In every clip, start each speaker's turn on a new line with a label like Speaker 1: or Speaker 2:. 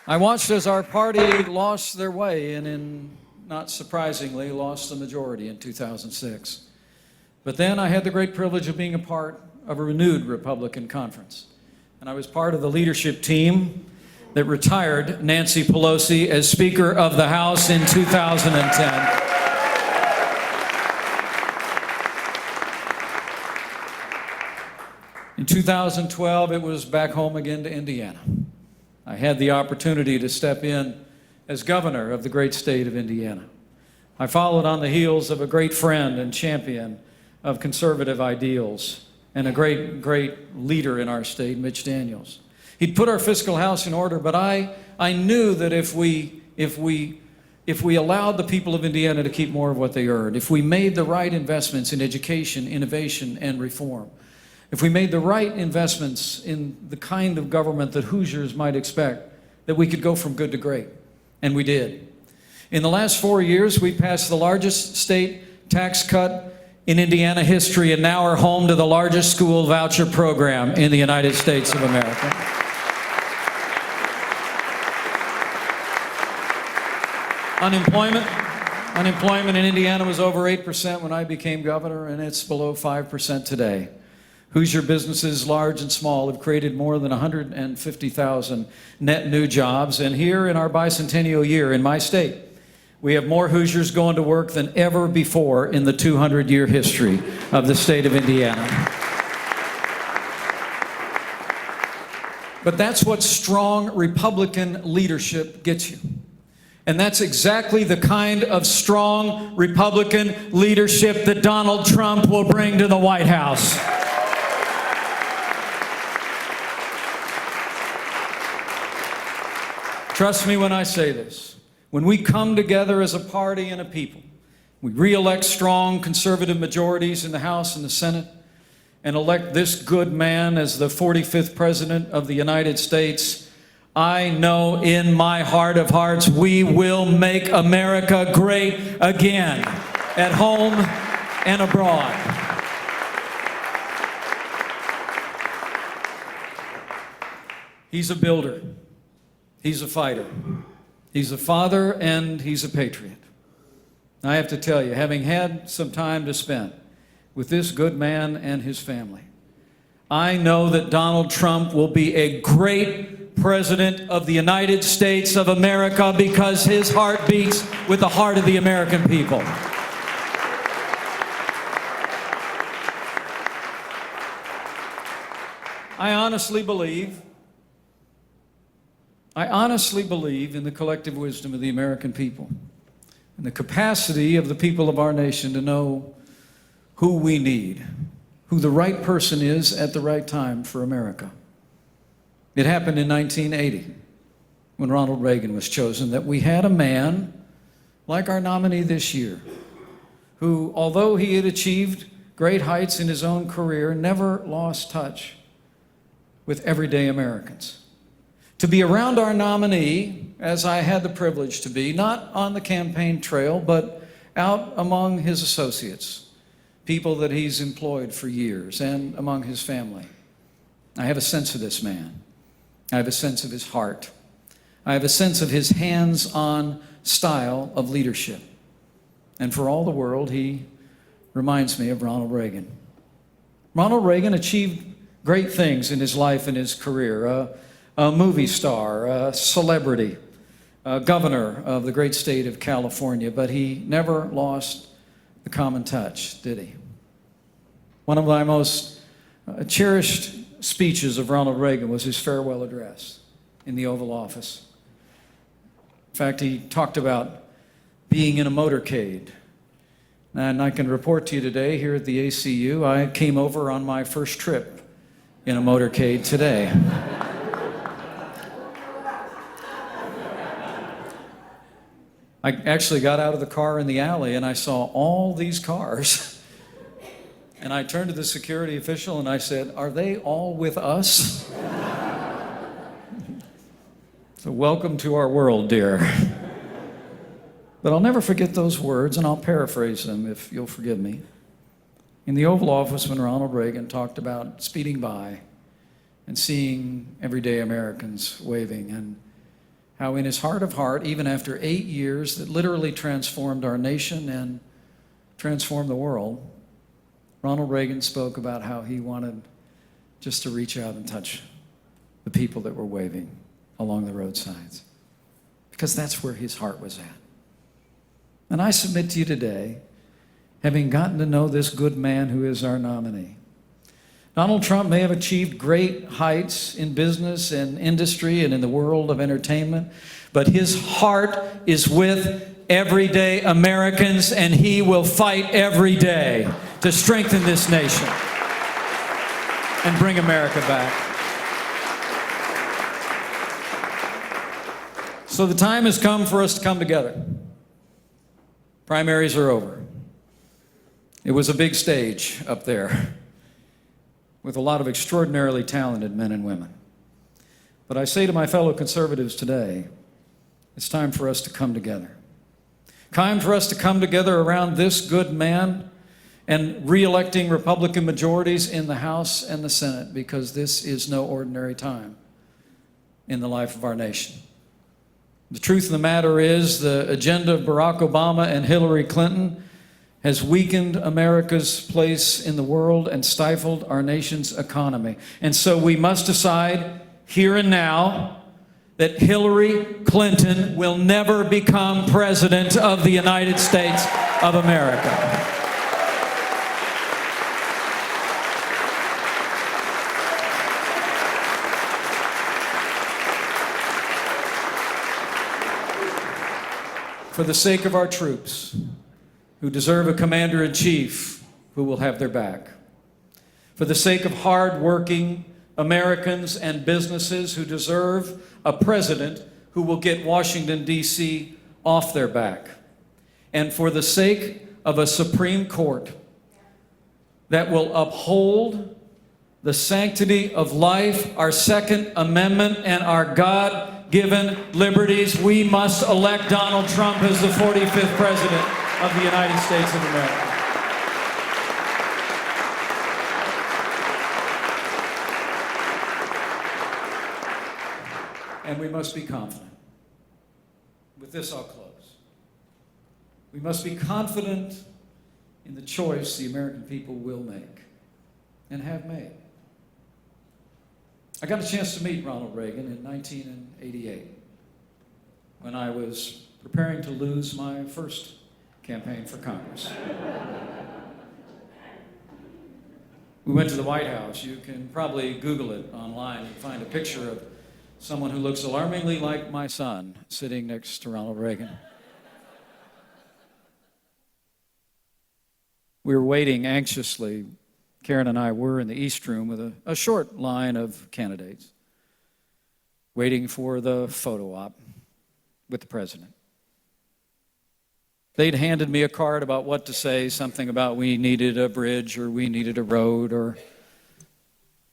Speaker 1: I watched as our party lost their way and not surprisingly, lost the majority in 2006. But then I had the great privilege of being a part of a renewed Republican conference. And I was part of the leadership team that retired Nancy Pelosi as Speaker of the House in 2010. In 2012, it was back home again to Indiana. I had the opportunity to step in as governor of the great state of Indiana. I followed on the heels of a great friend and champion of conservative ideals and a great leader in our state, Mitch Daniels. He'd put our fiscal house in order, but I knew that if we allowed the people of Indiana to keep more of what they earned, if we made the right investments in education, innovation, and reform, if we made the right investments in the kind of government that Hoosiers might expect, that we could go from good to great. And we did. In the last 4 years, we passed the largest state tax cut in Indiana history and now are home to the largest school voucher program in the United States of America. Unemployment in Indiana was over 8% when I became governor, and it's below 5% today. Hoosier businesses, large and small, have created more than 150,000 net new jobs. And here in our bicentennial year in my state, we have more Hoosiers going to work than ever before in the 200-year history of the state of Indiana. But that's what strong Republican leadership gets you. And that's exactly the kind of strong Republican leadership that Donald Trump will bring to the White House. Trust me when I say this. When we come together as a party and a people, we re-elect strong conservative majorities in the House and the Senate, and elect this good man as the 45th President of the United States, I know in my heart of hearts we will make America great again, at home and abroad. He's a builder. He's a fighter. He's a father, and he's a patriot. I have to tell you, having had some time to spend with this good man and his family, I know that Donald Trump will be a great president of the United States of America because his heart beats with the heart of the American people. I honestly believe in the collective wisdom of the American people and the capacity of the people of our nation to know who we need, who the right person is at the right time for America. It happened in 1980 when Ronald Reagan was chosen that we had a man like our nominee this year who, although he had achieved great heights in his own career, never lost touch with everyday Americans. To be around our nominee, as I had the privilege to be, not on the campaign trail, but out among his associates, people that he's employed for years, and among his family. I have a sense of this man. I have a sense of his heart. I have a sense of his hands-on style of leadership. And for all the world, he reminds me of Ronald Reagan. Ronald Reagan achieved great things in his life and his career. A movie star, a celebrity, a governor of the great state of California, but he never lost the common touch, did he? One of my most cherished speeches of Ronald Reagan was his farewell address in the Oval Office. In fact, he talked about being in a motorcade. And I can report to you today here at the ACU, I came over on my first trip in a motorcade today. I actually got out of the car in the alley and I saw all these cars. And I turned to the security official and I said, "Are they all with us?" So welcome to our world, dear. But I'll never forget those words, and I'll paraphrase them if you'll forgive me. In the Oval Office when Ronald Reagan talked about speeding by and seeing everyday Americans waving how in his heart of heart, even after 8 years that literally transformed our nation and transformed the world, Ronald Reagan spoke about how he wanted just to reach out and touch the people that were waving along the roadsides, because that's where his heart was at. And I submit to you today, having gotten to know this good man who is our nominee, Donald Trump may have achieved great heights in business and industry and in the world of entertainment, but his heart is with everyday Americans, and he will fight every day to strengthen this nation and bring America back. So the time has come for us to come together. Primaries are over. It was a big stage up there with a lot of extraordinarily talented men and women. But I say to my fellow conservatives today, it's time for us to come together. Time for us to come together around this good man and re-electing Republican majorities in the House and the Senate, because this is no ordinary time in the life of our nation. The truth of the matter is the agenda of Barack Obama and Hillary Clinton has weakened America's place in the world and stifled our nation's economy. And so we must decide here and now that Hillary Clinton will never become president of the United States of America. For the sake of our troops, who deserve a commander-in-chief who will have their back. For the sake of hard-working Americans and businesses who deserve a president who will get Washington, D.C. off their back. And for the sake of a Supreme Court that will uphold the sanctity of life, our Second Amendment, and our God-given liberties, we must elect Donald Trump as the 45th president of the United States of America. And we must be confident. With this, I'll close. We must be confident in the choice the American people will make and have made. I got a chance to meet Ronald Reagan in 1988 when I was preparing to lose my first campaign for Congress. We went to the White House. You can probably Google it online and find a picture of someone who looks alarmingly like my son sitting next to Ronald Reagan. We were waiting anxiously. Karen and I were in the East Room with a short line of candidates, waiting for the photo op with the president. They'd handed me a card about what to say, something about we needed a bridge or we needed a road or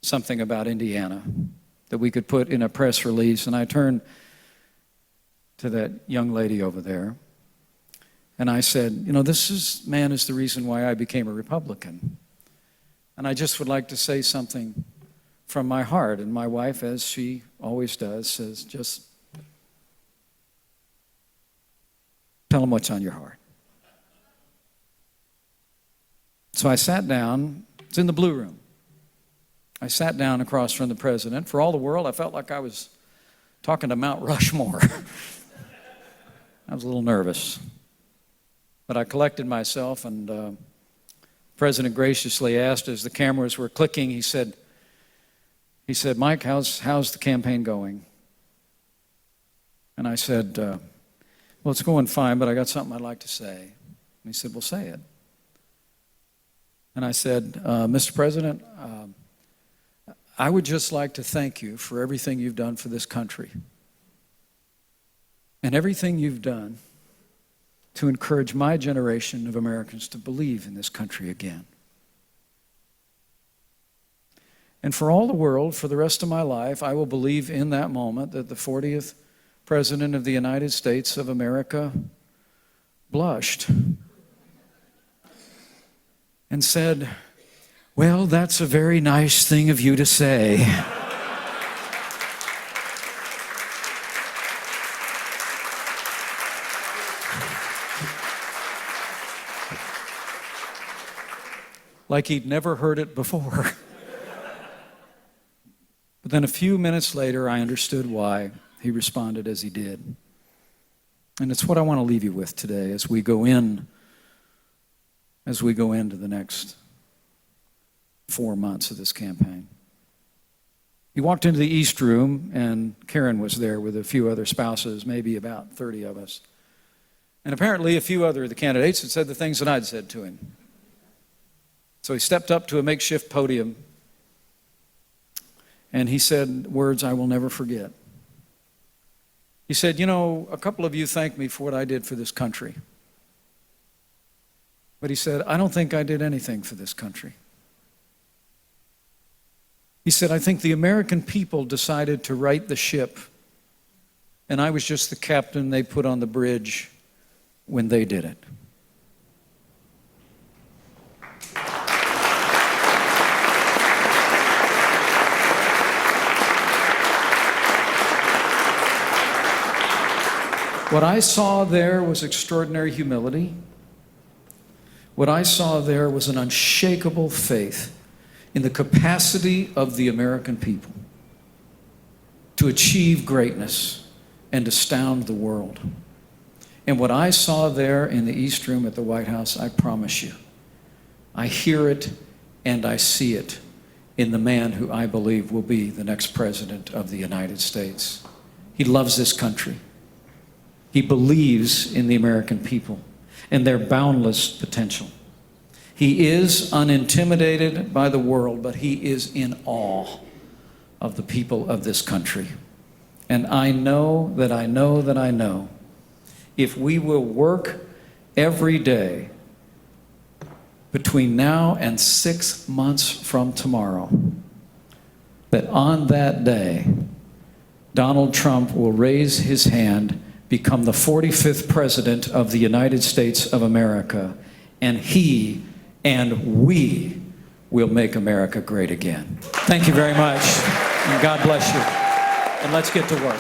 Speaker 1: something about Indiana that we could put in a press release. And I turned to that young lady over there and I said, you know, this man is the reason why I became a Republican. And I just would like to say something from my heart. And my wife, as she always does, says, just tell him what's on your heart. So I sat down. It's in the Blue Room. I sat down across from the president. For all the world, I felt like I was talking to Mount Rushmore. I was a little nervous. But I collected myself, and the president graciously asked as the cameras were clicking, he said, Mike, how's the campaign going? And I said, well, it's going fine, but I got something I'd like to say. And he said, well, say it. And I said, Mr. President, I would just like to thank you for everything you've done for this country and everything you've done to encourage my generation of Americans to believe in this country again. And for all the world, for the rest of my life, I will believe in that moment that the 40th President of the United States of America blushed and said, well, that's a very nice thing of you to say. like he'd never heard it before. But then a few minutes later, I understood why he responded as he did. And it's what I want to leave you with today as we go into the next 4 months of this campaign. He walked into the East Room, and Karen was there with a few other spouses, maybe about 30 of us. And apparently a few other of the candidates had said the things that I'd said to him. So he stepped up to a makeshift podium, and he said words I will never forget. He said, "You know, a couple of you thanked me for what I did for this country." But he said, "I don't think I did anything for this country." He said, "I think the American people decided to right the ship, and I was just the captain they put on the bridge when they did it." What I saw there was extraordinary humility. What I saw there was an unshakable faith in the capacity of the American people to achieve greatness and astound the world. And what I saw there in the East Room at the White House, I promise you, I hear it and I see it in the man who I believe will be the next president of the United States. He loves this country. He believes in the American people and their boundless potential. He is unintimidated by the world, but he is in awe of the people of this country. And I know that I know that I know, if we will work every day between now and 6 months from tomorrow, that on that day, Donald Trump will raise his hand, become the 45th president of the United States of America, and he and we will make America great again. Thank you very much, and God bless you. And let's get to work.